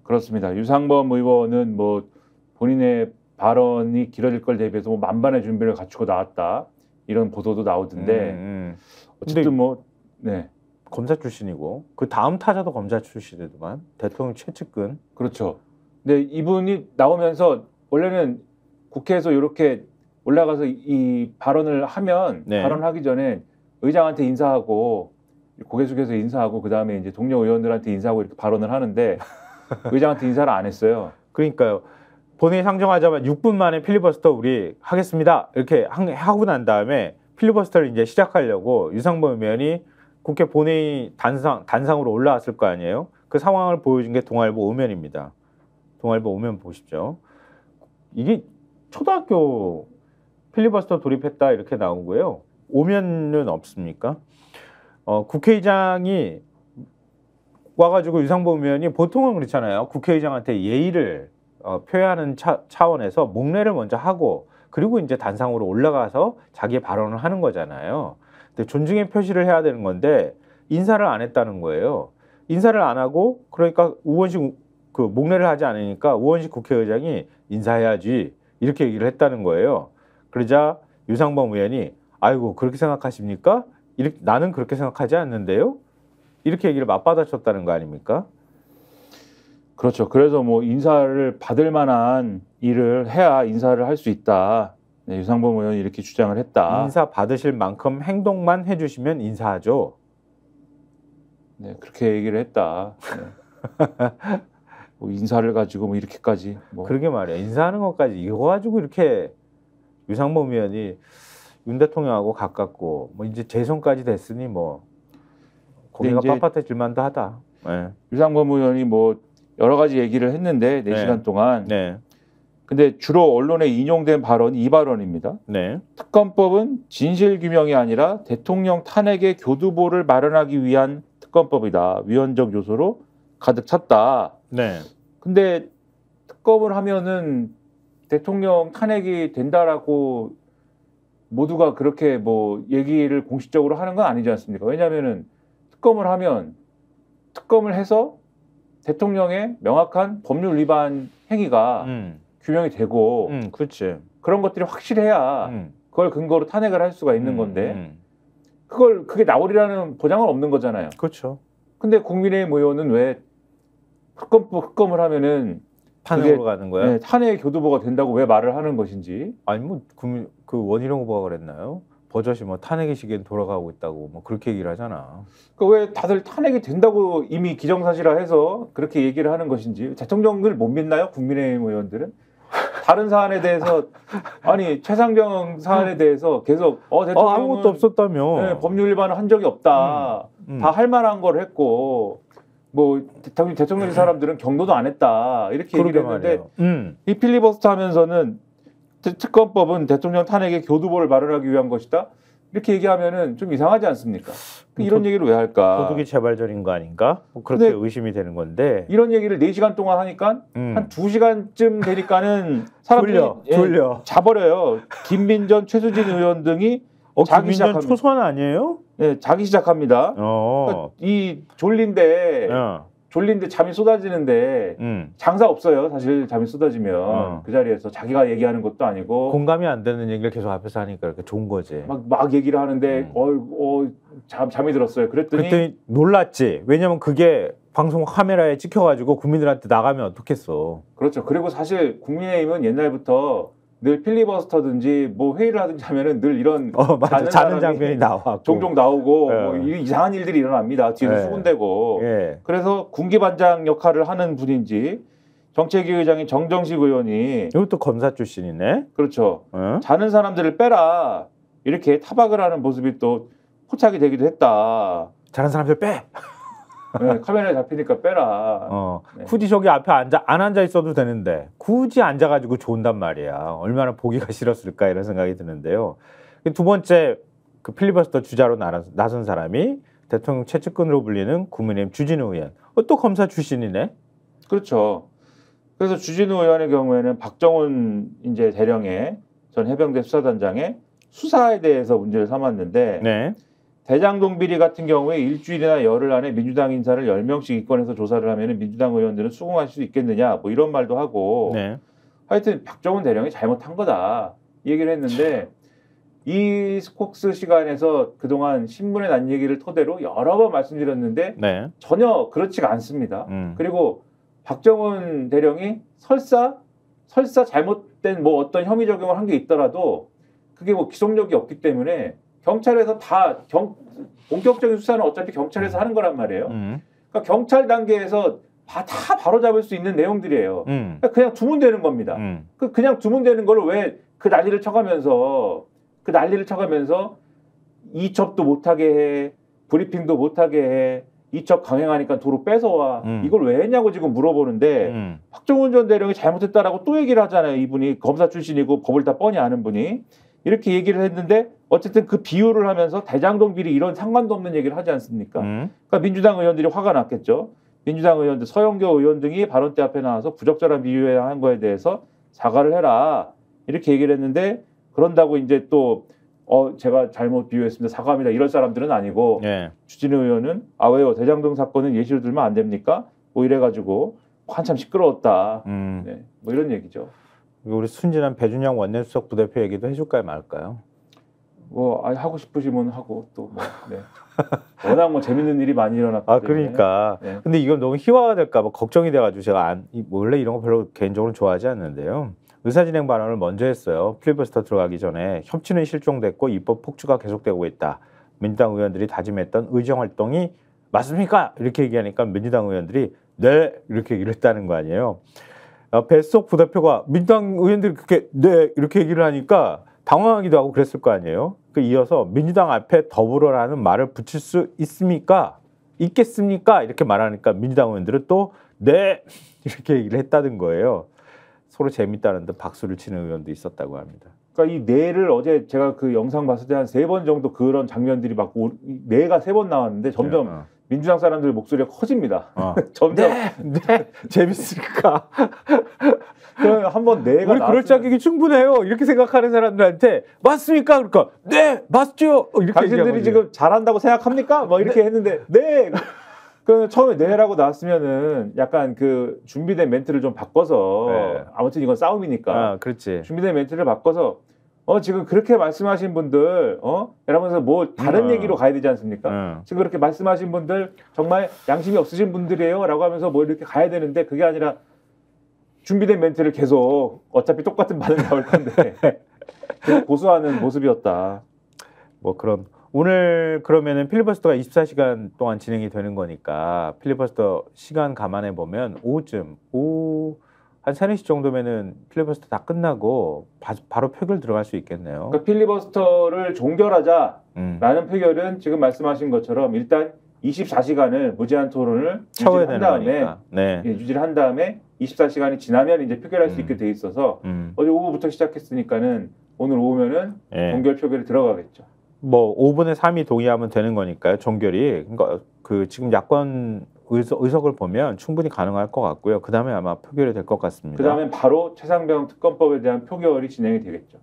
그렇습니다. 유상범 의원은 뭐 본인의 발언이 길어질 걸 대비해서 뭐 만반의 준비를 갖추고 나왔다 이런 보도도 나오던데 어쨌든 뭐 네. 검사 출신이고 그 다음 타자도 검사 출신이더만 대통령 최측근. 그렇죠. 근데 이분이 나오면서 원래는 국회에서 이렇게 올라가서 이 발언을 하면 네. 발언하기 전에 의장한테 인사하고 고개 숙여서 인사하고 그 다음에 이제 동료 의원들한테 인사하고 이렇게 발언을 하는데 의장한테 인사를 안 했어요. 그러니까요. 본회의 상정하자마자 6분 만에 필리버스터 우리 하겠습니다. 이렇게 하고 난 다음에 필리버스터를 이제 시작하려고 유상범 의원이 국회 본회의 단상으로 올라왔을 거 아니에요. 그 상황을 보여준 게 동아일보 오면입니다. 동아일보 오면 보십시오. 이게 초등학교 필리버스터 돌입했다 이렇게 나오고요. 오면은 없습니까? 국회의장이 와가지고 유상범 의원이 보통은 그렇잖아요. 국회의장한테 예의를 표현하는 차원에서 목례를 먼저 하고 그리고 이제 단상으로 올라가서 자기의 발언을 하는 거잖아요. 근데 존중의 표시를 해야 되는 건데 인사를 안 했다는 거예요. 인사를 안 하고 그러니까 우원식 그 목례를 하지 않으니까 우원식 국회의장이 인사해야지 이렇게 얘기를 했다는 거예요. 그러자 유상범 의원이 아이고 그렇게 생각하십니까? 이렇게, 나는 그렇게 생각하지 않는데요. 이렇게 얘기를 맞받아쳤다는 거 아닙니까? 그렇죠. 그래서 뭐 인사를 받을 만한 일을 해야 인사를 할 수 있다. 네, 유상범 의원이 이렇게 주장을 했다. 인사 받으실 만큼 행동만 해주시면 인사하죠. 네, 그렇게 얘기를 했다. 네. 뭐 인사를 가지고 뭐 이렇게까지. 뭐. 그러게 말이야. 인사하는 것까지 이거 가지고 이렇게 유상범 의원이 윤 대통령하고 가깝고 뭐 이제 재선까지 됐으니 뭐 고개가 빳빳해질 만도 하다. 네. 유상범 의원이 뭐 여러 가지 얘기를 했는데 4시간 동안. 네. 근데 주로 언론에 인용된 발언이 이 발언입니다. 네. 특검법은 진실규명이 아니라 대통령 탄핵의 교두보를 마련하기 위한 특검법이다. 위헌적 요소로 가득 찼다. 네. 근데 특검을 하면은 대통령 탄핵이 된다라고 모두가 그렇게 뭐 얘기를 공식적으로 하는 건 아니지 않습니까? 왜냐하면은 특검을 하면 특검을 해서 대통령의 명확한 법률 위반 행위가 규명이 되고 그렇지. 그런 것들이 확실해야 그걸 근거로 탄핵을 할 수가 있는 건데 그게 나오리라는 보장은 없는 거잖아요. 그렇죠. 근데 국민의힘 의원은 왜 특검을 하면은 탄핵으로 가는 거야? 네, 탄핵 교두보가 된다고 왜 말을 하는 것인지. 아니 뭐 그 원희룡 후보가 그랬나요? 버젓이 뭐 탄핵의 시기엔 돌아가고 있다고 뭐 그렇게 얘기를 하잖아. 그 왜 다들 탄핵이 된다고 이미 기정사실화해서 그렇게 얘기를 하는 것인지. 대통령을 못 믿나요? 국민의힘 의원들은 다른 사안에 대해서 아니 최상병 사안에 대해서 계속 대통령은 아무것도 없었다며. 네, 법률 위반을 한 적이 없다. 다 할 만한 걸 했고 뭐 대통령 사람들은 경고도 안 했다. 이렇게 얘기를 했는데 이 필리버스터 하면서는 특검법은 대통령 탄핵의 교두보를 마련하기 위한 것이다. 이렇게 얘기하면은 좀 이상하지 않습니까? 이런 얘기를 왜 할까? 도둑이 재발전인 거 아닌가? 뭐 그렇게 의심이 되는 건데. 이런 얘기를 4시간 동안 하니까 한 2시간쯤 되니까는 사람들이 졸려. 자버려요. 김민전, 최수진 의원 등이 자기 김민전 초선 아니에요? 네, 자기 시작합니다. 그러니까 이 졸린데 잠이 쏟아지는데 장사 없어요. 사실 잠이 쏟아지면 그 자리에서 자기가 얘기하는 것도 아니고 공감이 안 되는 얘기를 계속 앞에서 하니까 이렇게 좋은 거지. 막 얘기를 하는데 잠이 들었어요. 그랬더니 놀랐지. 왜냐면 그게 방송 카메라에 찍혀가지고 국민들한테 나가면 어떻겠어. 그렇죠. 그리고 사실 국민의힘은 옛날부터 늘 필리버스터든지 뭐 회의를 하든지 하면은 늘 이런 자는 장면이 나와 종종 나오고 뭐 이상한 일들이 일어납니다. 뒤에서 수군대고. 그래서 군기반장 역할을 하는 분인지 정책위 의장인 정정식 의원이 이것도 검사 출신이네. 그렇죠. 자는 사람들을 빼라 이렇게 타박을 하는 모습이 또 포착이 되기도 했다. 자는 사람들 빼. 네, 카메라에 잡히니까 빼라. 굳이 저기 앞에 안 앉아 있어도 되는데 굳이 앉아가지고 좋은단 말이야. 얼마나 보기가 싫었을까 이런 생각이 드는데요. 두 번째 그 필리버스터 주자로 나선 사람이 대통령 최측근으로 불리는 국민의힘 주진우 의원. 또 검사 출신이네. 그렇죠. 그래서 주진우 의원의 경우에는 박정훈 이제 대령의 전 해병대 수사단장의 수사에 대해서 문제를 삼았는데 대장동 비리 같은 경우에 일주일이나 열흘 안에 민주당 인사를 10명씩 입건해서 조사를 하면 민주당 의원들은 수긍할 수 있겠느냐 뭐 이런 말도 하고 네. 하여튼 박정훈 대령이 잘못한 거다 이 얘기를 했는데 이 스콕스 시간에서 그동안 신문에 난 얘기를 토대로 여러 번 말씀드렸는데 네. 전혀 그렇지가 않습니다. 그리고 박정훈 대령이 설사 잘못된 뭐 어떤 혐의 적용을 한 게 있더라도 그게 뭐 기속력이 없기 때문에 경찰에서 다 본격적인 수사는 어차피 경찰에서 하는 거란 말이에요. 그러니까 경찰 단계에서 다 바로 잡을 수 있는 내용들이에요. 그러니까 그냥 두면 되는 겁니다. 그냥 두면 되는 거를 왜 그 난리를 쳐가면서 이첩도 못하게 해, 브리핑도 못하게 해, 이첩 강행하니까 도로 뺏어와. 이걸 왜 했냐고 지금 물어보는데 박정훈 전 대령이 잘못했다라고 또 얘기를 하잖아요. 이분이 검사 출신이고 법을 다 뻔히 아는 분이. 이렇게 얘기를 했는데 어쨌든 그 비유를 하면서 대장동 비리 이런 상관도 없는 얘기를 하지 않습니까? 그러니까 민주당 의원들이 화가 났겠죠. 민주당 의원들, 서영교 의원 등이 발언대 앞에 나와서 부적절한 비유에 한 거에 대해서 사과를 해라. 이렇게 얘기를 했는데 그런다고 이제 또 제가 잘못 비유했습니다. 사과합니다. 이럴 사람들은 아니고 네. 주진우 의원은 왜요? 대장동 사건은 예시로 들면 안 됩니까? 뭐 이래가지고 한참 시끄러웠다. 네, 뭐 이런 얘기죠. 우리 순진한 배준영 원내수석 부대표 얘기도 해줄까요 말까요? 뭐 하고 싶으시면 하고 또 뭐. 네. 워낙 뭐 재밌는 일이 많이 일어났기 때문에. 그러니까. 네. 근데 이건 너무 희화가 될까 봐 걱정이 돼가지고 제가 원래 이런 거 별로 개인적으로 좋아하지 않는데요. 의사진행 발언을 먼저 했어요. 필리버스터 들어가기 전에 협치는 실종됐고 입법 폭주가 계속되고 있다. 민주당 의원들이 다짐했던 의정 활동이 맞습니까? 이렇게 얘기하니까 민주당 의원들이 네 이렇게 얘기를 했다는 거 아니에요. 배수석 부대표가 민주당 의원들이 그렇게 네 이렇게 얘기를 하니까 당황하기도 하고 그랬을 거 아니에요. 이어서 민주당 앞에 더불어라는 말을 붙일 수 있습니까? 있겠습니까? 이렇게 말하니까 민주당 의원들은 또 네 이렇게 얘기를 했다는 거예요. 서로 재밌다는 듯 박수를 치는 의원도 있었다고 합니다. 그러니까 이 네를 어제 제가 그 영상 봤을 때 한 3번 정도 그런 장면들이 막 네가 3번 나왔는데 점점 민주당 사람들 목소리가 커집니다. 점점 네 재밌을까? 한번 네가 우리 그럴 자격이 충분해요. 이렇게 생각하는 사람들한테 맞습니까? 그러니까 네 맞죠. 이렇게 당신들이 지금 잘한다고 생각합니까? 뭐 이렇게 했는데 네. 그 처음에 네라고 나왔으면은 약간 그 준비된 멘트를 좀 바꿔서 아무튼 이건 싸움이니까. 그렇지. 준비된 멘트를 바꿔서 지금 그렇게 말씀하신 분들 이러면서 뭐 다른 얘기로 가야 되지 않습니까? 지금 그렇게 말씀하신 분들 정말 양심이 없으신 분들이에요라고 하면서 뭐 이렇게 가야 되는데 그게 아니라 준비된 멘트를 계속 어차피 똑같은 반응 나올 건데 계속 고수하는 모습이었다. 뭐 그런. 오늘 그러면은 필리버스터가 24시간 동안 진행이 되는 거니까 필리버스터 시간 감안해 보면 오후 한 3, 4시 정도면은 필리버스터 다 끝나고 바로 표결 들어갈 수 있겠네요. 그러니까 필리버스터를 종결하자라는 표결은 지금 말씀하신 것처럼 일단 24시간을 무제한 토론을 채워야 되는 거니까. 네. 유지를 한 다음에 24시간이 지나면 이제 표결할 수 있게 돼 있어서 어제 오후부터 시작했으니까는 오늘 오후면은 종결 표결이 들어가겠죠. 뭐 5분의 3이 동의하면 되는 거니까요. 종결이. 그러니까 그 지금 야권 의석을 보면 충분히 가능할 것 같고요. 그다음에 아마 표결이 될 것 같습니다. 그다음에 바로 최상병 특검법에 대한 표결이 진행이 되겠죠.